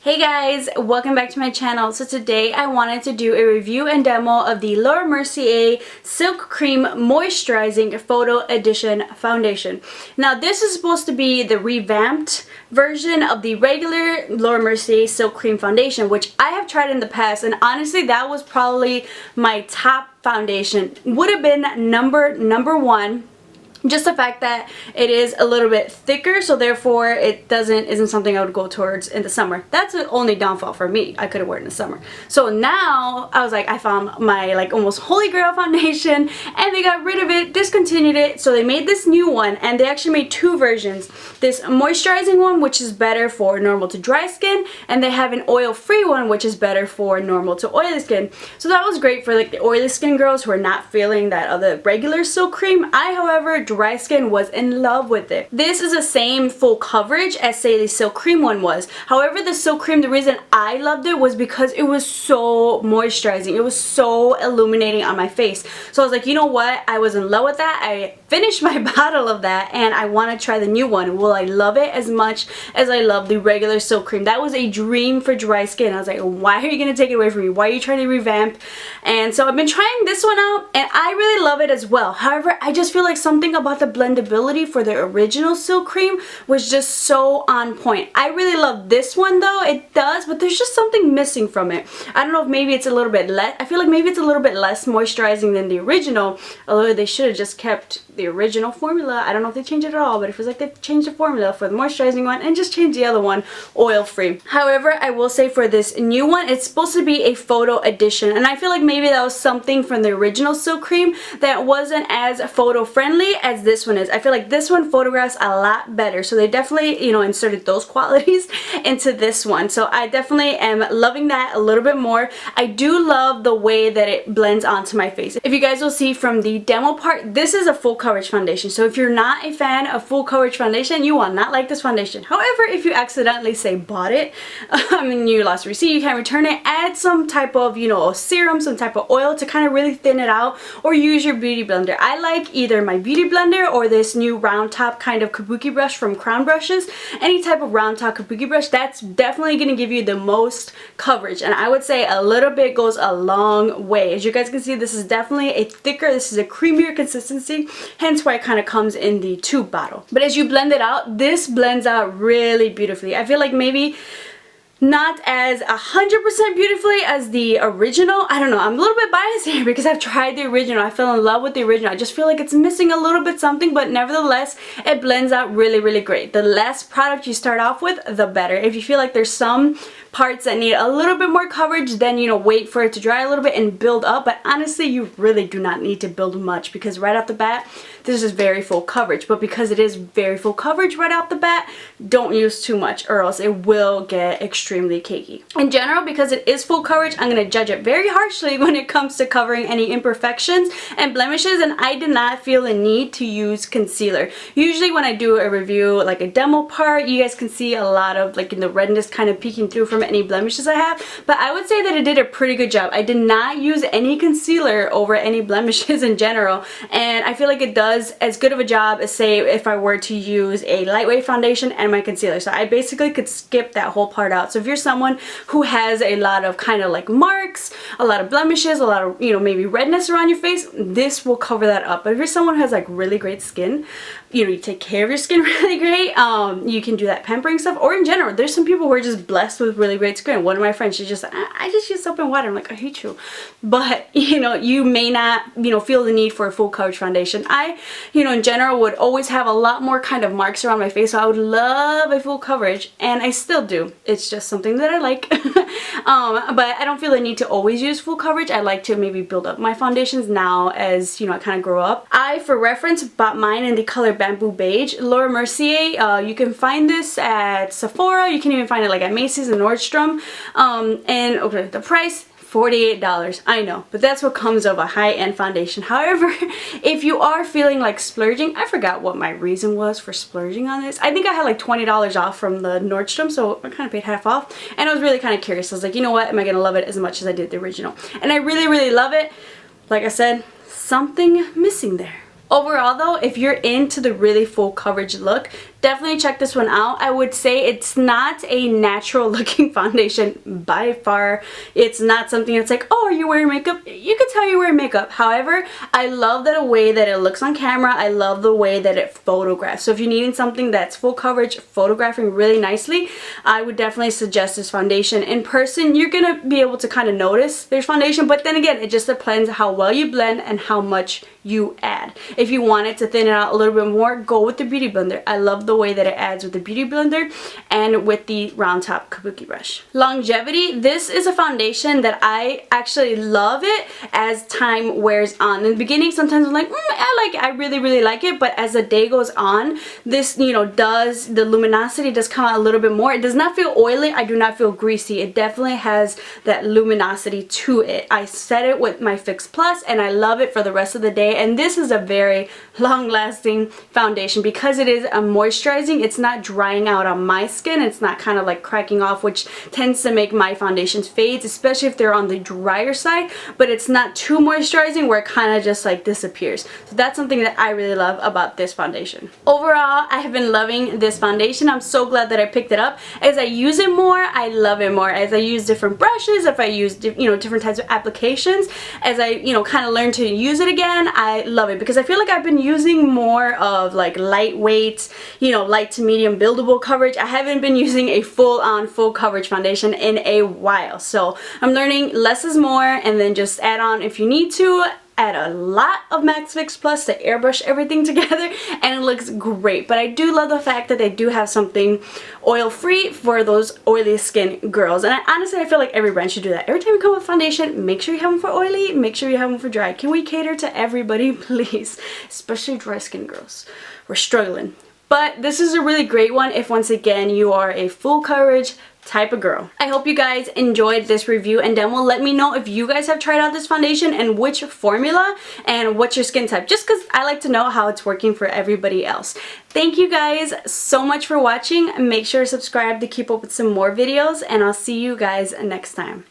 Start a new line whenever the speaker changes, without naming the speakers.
Hey guys, welcome back to my channel. So today I wanted to do a review and demo of the Mercier Silk Creme Moisturizing Photo Edition Foundation. Now this is supposed to be the revamped version of the regular Mercier Silk Creme Foundation, which I have tried in the past, and honestly that was probably my top foundation. Would have been number one. Just the fact that it is a little bit thicker, so therefore it isn't something I would go towards in the summer. That's the only downfall for me. I could have worn it in the summer. So now I was like, I found my almost holy grail foundation, and they got rid of it, discontinued it, so they made this new one, and they actually made two versions. This moisturizing one, which is better for normal to dry skin, and they have an oil-free one, which is better for normal to oily skin. So that was great for the oily skin girls who are not feeling that other regular silk cream. I, however, dry skin, was in love with it. This is the same full coverage as say the silk cream one was. However, the silk cream, the reason I loved it was because it was so moisturizing. It was so illuminating on my face. So I was like, you know what? I was in love with that. I finished my bottle of that and I want to try the new one. Will I love it as much as I love the regular silk cream? That was a dream for dry skin. I was like, why are you going to take it away from me? Why are you trying to revamp? And so I've been trying this one out and I really love it as well. However, I just feel like something about the blendability for the original silk cream was just so on point. I really love this one though. It does, but there's just something missing from it. I don't know if maybe it's a little bit less. I feel like maybe it's a little bit less moisturizing than the original, although they should have just kept the original formula. I don't know if they changed it at all, but it feels like they've changed the formula for the moisturizing one and just changed the other one oil-free. However, I will say for this new one, it's supposed to be a photo edition, and I feel like maybe that was something from the original silk cream that wasn't as photo friendly as this one is. I feel like this one photographs a lot better, so they definitely, you know, inserted those qualities into this one. So I definitely am loving that a little bit more. I do love the way that it blends onto my face. If you guys will see from the demo part, this is a full coverage foundation. So if you're not a fan of full coverage foundation, you will not like this foundation. However, if you accidentally say bought it, you lost a receipt, you can't return it, add some type of, you know, serum, some type of oil to kind of really thin it out, or use your beauty blender. I like either my beauty blender or this new round top kind of kabuki brush from Crown Brushes. Any type of round top kabuki brush, that's definitely going to give you the most coverage, and I would say a little bit goes a long way. As you guys can see, this is definitely a thicker, this is a creamier consistency, hence why it kind of comes in the tube bottle. But as you blend it out, this blends out really beautifully. I feel like maybe not as 100% beautifully as the original. I don't know, I'm a little bit biased here because I've tried the original. I fell in love with the original. I just feel like it's missing a little bit something, but nevertheless it blends out really, really great. The less product you start off with, the better. If you feel like there's some parts that need a little bit more coverage, then, you know, wait for it to dry a little bit and build up. But honestly, you really do not need to build much because right off the bat, this is very full coverage. But because it is very full coverage right off the bat, don't use too much or else it will get extremely cakey. In general, because it is full coverage, I'm going to judge it very harshly when it comes to covering any imperfections and blemishes, and I did not feel the need to use concealer. Usually when I do a review, like a demo part, you guys can see a lot of in the redness kind of peeking through from any blemishes I have, but I would say that it did a pretty good job. I did not use any concealer over any blemishes in general, and I feel like it does as good of a job as say if I were to use a lightweight foundation and my concealer. So I basically could skip that whole part out. So if you're someone who has a lot of kind of like marks, a lot of blemishes, a lot of, you know, maybe redness around your face, this will cover that up. But if you're someone who has like really great skin, you know, you take care of your skin really great, you can do that pampering stuff. Or in general, there's some people who are just blessed with really great skin. One of my friends, she's just, I just use soap and water. I'm like, I hate you. But, you know, you may not, you know, feel the need for a full coverage foundation. I, you know, in general would always have a lot more kind of marks around my face, so I would love a full coverage, and I still do. It's just something that I like. But I don't feel the need to always use full coverage. I like to maybe build up my foundations now as, you know, I kind of grow up. I, for reference, bought mine in the color Bamboo Beige. Mercier, you can find this at Sephora. You can even find it like at Macy's and Nordstrom. And okay, the price, $48. I know, but that's what comes of a high-end foundation. However, if you are feeling like splurging, I forgot what my reason was for splurging on this. I think I had like $20 off from the Nordstrom, so I kind of paid half off, and I was really kind of curious. I was like, you know what, am I gonna love it as much as I did the original? And I really, really love it. Like I said, something missing there. Overall though, if you're into the really full coverage look, definitely check this one out. I would say it's not a natural looking foundation by far. It's not something that's like, oh, are you wearing makeup? You could tell you're wearing makeup. However, I love the way that it looks on camera. I love the way that it photographs. So if you're needing something that's full coverage, photographing really nicely, I would definitely suggest this foundation. In person, you're gonna be able to kind of notice there's foundation, but then again, it just depends how well you blend and how much you add. If you wanted to thin it out a little bit more, go with the Beauty Blender. I love the way that it adds with the Beauty Blender and with the round top kabuki brush. Longevity, this is a foundation that I actually love it as time wears on. In the beginning, sometimes I'm like, I really like it, but as the day goes on, this, you know, the luminosity does come out a little bit more. It does not feel oily. I do not feel greasy. It definitely has that luminosity to it. I set it with my Fix Plus and I love it for the rest of the day. And this is a very long-lasting foundation because it is a moisturizing. It's not drying out on my skin. It's not kind of like cracking off, which tends to make my foundations fade, especially if they're on the drier side, but it's not too moisturizing where it kind of just like disappears. So that's something that I really love about this foundation. Overall, I have been loving this foundation. I'm so glad that I picked it up. As I use it more, I love it more. As I use different brushes, if I use, you know, different types of applications, as I, you know, kind of learn to use it again, I love it because I feel like I've been using more of like lightweight, you know, light to medium buildable coverage. I haven't been using a full-on full coverage foundation in a while. So I'm learning less is more, and then just add on if you need to. Add a lot of Max Fix Plus to airbrush everything together and it looks great. But I do love the fact that they do have something oil free for those oily skin girls. And honestly, I feel like every brand should do that. Every time you come with foundation, make sure you have them for oily, make sure you have them for dry. Can we cater to everybody, please? Especially dry skin girls. We're struggling. But this is a really great one if, once again, you are a full coverage type of girl. I hope you guys enjoyed this review and demo. Let me know if you guys have tried out this foundation and which formula and what's your skin type, just because I like to know how it's working for everybody else. Thank you guys so much for watching. Make sure to subscribe to keep up with some more videos, and I'll see you guys next time.